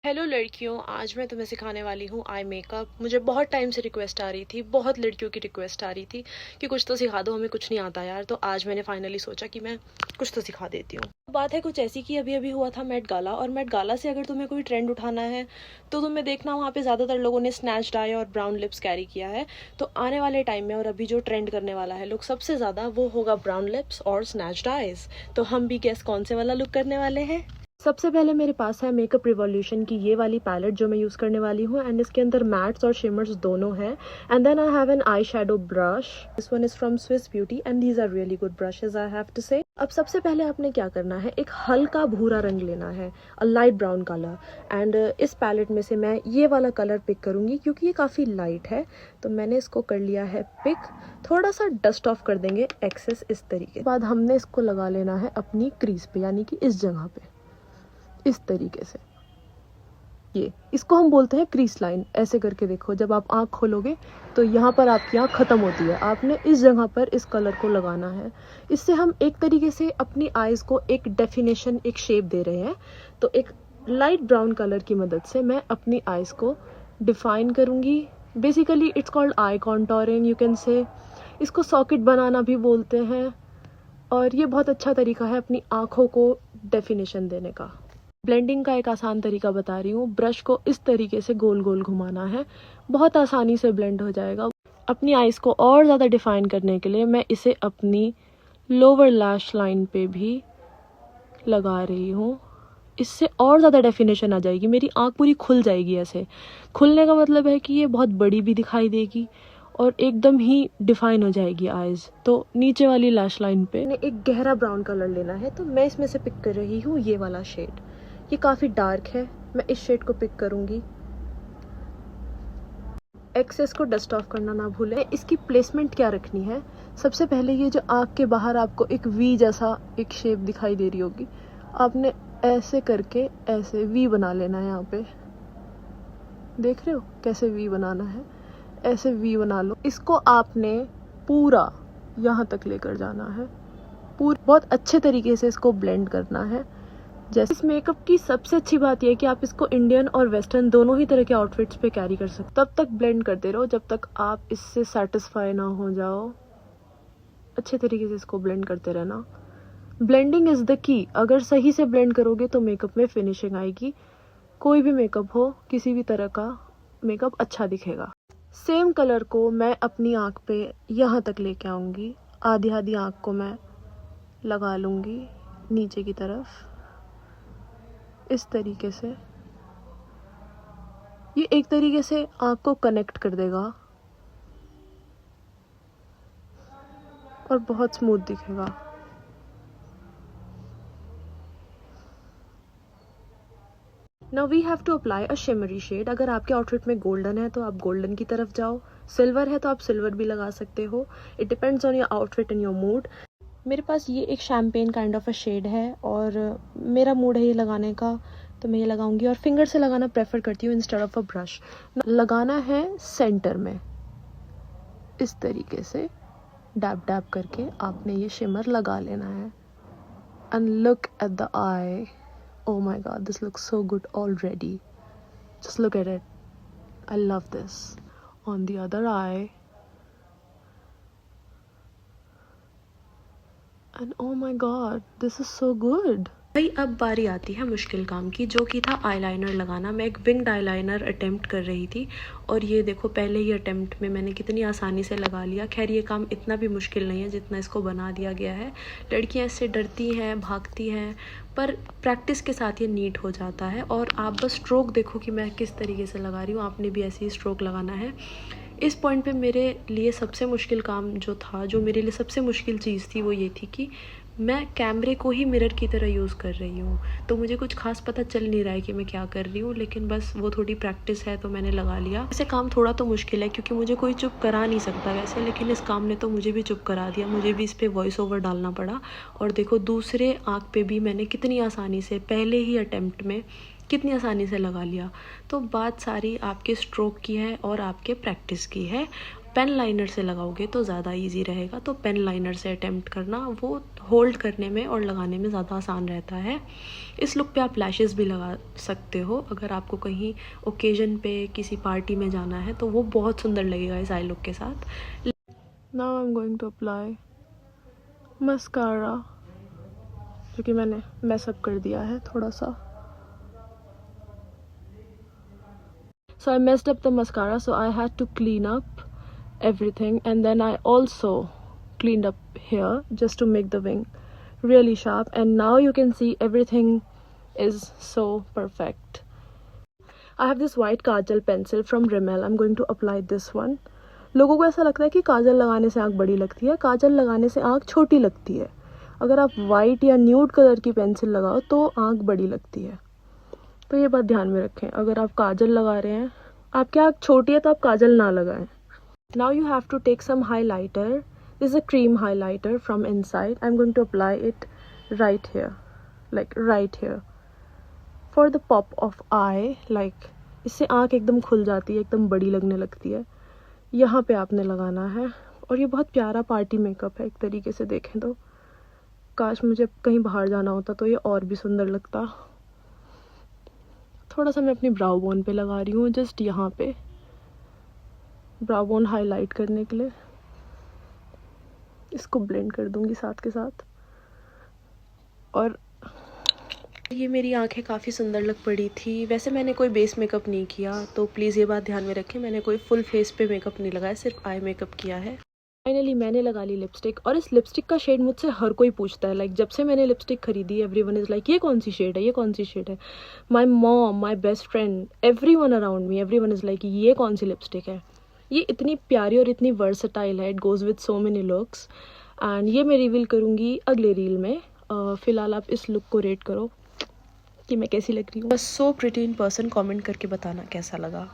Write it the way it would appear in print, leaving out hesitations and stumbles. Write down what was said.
Hello लड़कियों, आज मैं तुम्हें सिखाने वाली हूँ आई मेकअप। मुझे बहुत टाइम से रिक्वेस्ट आ रही थी, बहुत लड़कियों की रिक्वेस्ट आ रही थी कि कुछ तो सिखा दो, हमें कुछ नहीं आता यार। तो आज मैंने फाइनली सोचा कि मैं कुछ तो सिखा देती हूँ। बात है कुछ ऐसी कि अभी अभी हुआ था मेट गाला, और मेट गाला से अगर तुम्हें कोई ट्रेंड उठाना है तो तुम्हें देखना वहाँ पे ज़्यादातर लोगों ने स्नैच्ड आई और ब्राउन लिप्स कैरी किया है। तो आने वाले टाइम में और अभी जो ट्रेंड करने वाला है लोग सबसे ज़्यादा, वो होगा ब्राउन लिप्स और स्नैच्ड आईज। तो हम भी गेस कौन से वाला लुक करने वाले हैं। सबसे पहले मेरे पास है मेकअप रिवॉल्यूशन की ये वाली पैलेट जो मैं यूज़ करने वाली हूँ, एंड इसके अंदर मैट्स और शिमर्स दोनों हैं। And then I have an eye shadow brush. This one is from Swiss Beauty and these are really good brushes, I have to say. अब सबसे पहले आपने क्या करना है, एक हल्का भूरा रंग लेना है, अ लाइट ब्राउन कलर। एंड इस पैलेट में से मैं ये वाला कलर पिक करूँगी क्योंकि ये काफ़ी लाइट है। तो मैंने इसको कर लिया है पिक। थोड़ा सा डस्ट ऑफ कर देंगे एक्सेस इस तरीके। बाद हमने इसको लगा लेना है अपनी क्रीज पे, यानी कि इस जगह पे, इस तरीके से। ये इसको हम बोलते हैं क्रीज लाइन। ऐसे करके देखो, जब आप आँख खोलोगे तो यहाँ पर आपकी आँख खत्म होती है, आपने इस जगह पर इस कलर को लगाना है। इससे हम एक तरीके से अपनी आईज को एक डेफिनेशन, एक शेप दे रहे हैं। तो एक लाइट ब्राउन कलर की मदद से मैं अपनी आईज को डिफाइन करूँगी। Basically it's called I contouring, you can say. इसको सॉकेट बनाना भी बोलते हैं, और ये बहुत अच्छा तरीका है अपनी आँखों को डेफिनेशन देने का। ब्लेंडिंग का एक आसान तरीका बता रही हूँ। ब्रश को इस तरीके से गोल गोल घुमाना है, बहुत आसानी से ब्लेंड हो जाएगा। अपनी आईज को और ज़्यादा डिफाइन करने के लिए मैं इसे अपनी लोअर लैश लाइन पे भी लगा रही हूँ। इससे और ज़्यादा डेफिनेशन आ जाएगी, मेरी आँख पूरी खुल जाएगी। ऐसे खुलने का मतलब है कि ये बहुत बड़ी भी दिखाई देगी और एकदम ही डिफाइन हो जाएगी आईज। तो नीचे वाली लैश लाइन पे एक गहरा ब्राउन कलर लेना है, तो मैं इसमें से पिक कर रही हूँ ये वाला शेड। ये काफ़ी डार्क है, मैं इस शेड को पिक करूँगी। एक्सेस को डस्ट ऑफ करना ना भूलें। इसकी प्लेसमेंट क्या रखनी है, सबसे पहले ये जो आँख के बाहर आपको एक वी जैसा एक शेप दिखाई दे रही होगी, आपने ऐसे करके ऐसे वी बना लेना है। यहाँ पे देख रहे हो कैसे वी बनाना है, ऐसे वी बना लो। इसको आपने पूरा यहाँ तक लेकर जाना है, पूरा बहुत अच्छे तरीके से इसको ब्लेंड करना है। जैसे इस मेकअप की सबसे अच्छी बात यह है कि आप इसको इंडियन और वेस्टर्न दोनों ही तरह के आउटफिट्स पे कैरी कर सकते हो। तब तक ब्लेंड करते रहो जब तक आप इससे सेटिस्फाई ना हो जाओ। अच्छे तरीके से इसको ब्लेंड करते रहना। Blending is the key. अगर सही से ब्लेंड करोगे तो मेकअप में फिनिशिंग आएगी। कोई भी मेकअप हो, किसी भी तरह का मेकअप अच्छा दिखेगा। सेम कलर को मैं अपनी आँख पे यहाँ तक लेके आऊँगी। आधी आधी आँख को मैं लगा लूँगी नीचे की तरफ, इस तरीके से। ये एक तरीके से आँख को कनेक्ट कर देगा और बहुत स्मूथ दिखेगा। Now we have to apply a shimmery shade. अगर आपके आउटफिट में गोल्डन है तो आप गोल्डन की तरफ जाओ, सिल्वर है तो आप सिल्वर भी लगा सकते हो। It depends on your outfit and your mood. मेरे पास ये एक champagne kind of a shade है और मेरा मूड है ये लगाने का, तो मैं ये लगाऊंगी। और फिंगर से लगाना प्रेफर करती हूँ इंस्टेड ऑफ अ ब्रश। लगाना है सेंटर में, इस तरीके से डैब डैब करके आपने ये शिमर लगा लेना है। And look at the I, oh my god, this looks so good already. Just look at it. I love this. On the other eye. And oh my god, this is so good. भाई अब बारी आती है मुश्किल काम की, जो कि था आईलाइनर लगाना। मैं एक विंग्ड आईलाइनर अटेम्प्ट कर रही थी और ये देखो पहले ही अटेम्प्ट में मैंने कितनी आसानी से लगा लिया। खैर ये काम इतना भी मुश्किल नहीं है जितना इसको बना दिया गया है। लड़कियां इससे डरती हैं, भागती हैं, पर प्रैक्टिस के साथ ये नीट हो जाता है। और आप बस स्ट्रोक देखो कि मैं किस तरीके से लगा रही हूँ, आपने भी ऐसे ही स्ट्रोक लगाना है। इस पॉइंट पे मेरे लिए सबसे मुश्किल काम जो था, जो मेरे लिए सबसे मुश्किल चीज़ थी, वो ये थी कि मैं कैमरे को ही मिरर की तरह यूज़ कर रही हूँ। तो मुझे कुछ खास पता चल नहीं रहा है कि मैं क्या कर रही हूँ, लेकिन बस वो थोड़ी प्रैक्टिस है तो मैंने लगा लिया। वैसे काम थोड़ा तो मुश्किल है क्योंकि मुझे कोई चुप करा नहीं सकता वैसे, लेकिन इस काम ने तो मुझे भी चुप करा दिया। मुझे भी इस पर वॉइस ओवर डालना पड़ा। और देखो दूसरे आँख पे भी मैंने कितनी आसानी से पहले ही अटेम्प्ट में कितनी आसानी से लगा लिया। तो बात सारी आपके स्ट्रोक की है और आपके प्रैक्टिस की है। पेन लाइनर से लगाओगे तो ज़्यादा इजी रहेगा, तो पेन लाइनर से अटेम्प्ट करना, वो होल्ड करने में और लगाने में ज़्यादा आसान रहता है। इस लुक पे आप लैशेस भी लगा सकते हो अगर आपको कहीं ओकेजन पे किसी पार्टी में जाना है, तो वो बहुत सुंदर लगेगा इस आई लुक के साथ। Now I am going to apply mascara, जो कि मैंने मैसअप कर दिया है थोड़ा सा। So I messed up the mascara, so I had to clean up everything, and then I also cleaned up here just to make the wing really sharp, and now you can see everything is so perfect. I have this white kajal pencil from Rimmel. I'm going to apply this one. लोगों को ऐसा लगता है कि काजल लगाने से आँख बड़ी लगती है, काजल लगाने से आँख छोटी लगती है। अगर आप वाइट या न्यूड कलर की पेंसिल लगाओ तो आँख बड़ी लगती है, तो ये बात ध्यान में रखें। अगर आप काजल लगा रहे हैं, आपकी आँख छोटी है तो आप काजल ना लगाएं। Now you have to take some highlighter. This is a cream highlighter from inside. I am going to apply it right here, like right here, for the pop of eye. Like इससे आँख एकदम खुल जाती है, एकदम बड़ी लगने लगती है। यहाँ पे आपने लगाना है, और ये बहुत प्यारा पार्टी मेकअप है एक तरीके से देखें तो। काश मुझे कहीं बाहर जाना होता तो ये और भी सुंदर लगता। थोड़ा सा मैं अपनी ब्राउ बोन पे लगा रही हूँ, जस्ट यहाँ पे ब्राउ बोन हाईलाइट करने के लिए। इसको ब्लेंड कर दूँगी साथ के साथ। और ये मेरी आंखें काफ़ी सुंदर लग पड़ी थी। वैसे मैंने कोई बेस मेकअप नहीं किया, तो प्लीज़ ये बात ध्यान में रखें, मैंने कोई फुल फेस पे मेकअप नहीं लगाया, सिर्फ आई मेकअप किया है। फाइनली मैंने लगा ली लिपस्टिक, और इस लिपस्टिक का शेड मुझसे हर कोई पूछता है। लाइक जब से मैंने लिपस्टिक खरीदी, एवरीवन इज़ लाइक ये कौन सी शेड है, ये कौन सी शेड है। My mom, my best friend, everyone around me, everyone is like ये कौन सी लिपस्टिक है। ये इतनी प्यारी और इतनी वर्सटाइल है, it goes with so many looks, and ये मैं रिवील करूँगी अगले रील में। फ़िलहाल आप इस लुक को रेट करो कि मैं कैसी लग रही हूँ। बस so pretty in person comment करके बताना कैसा लगा।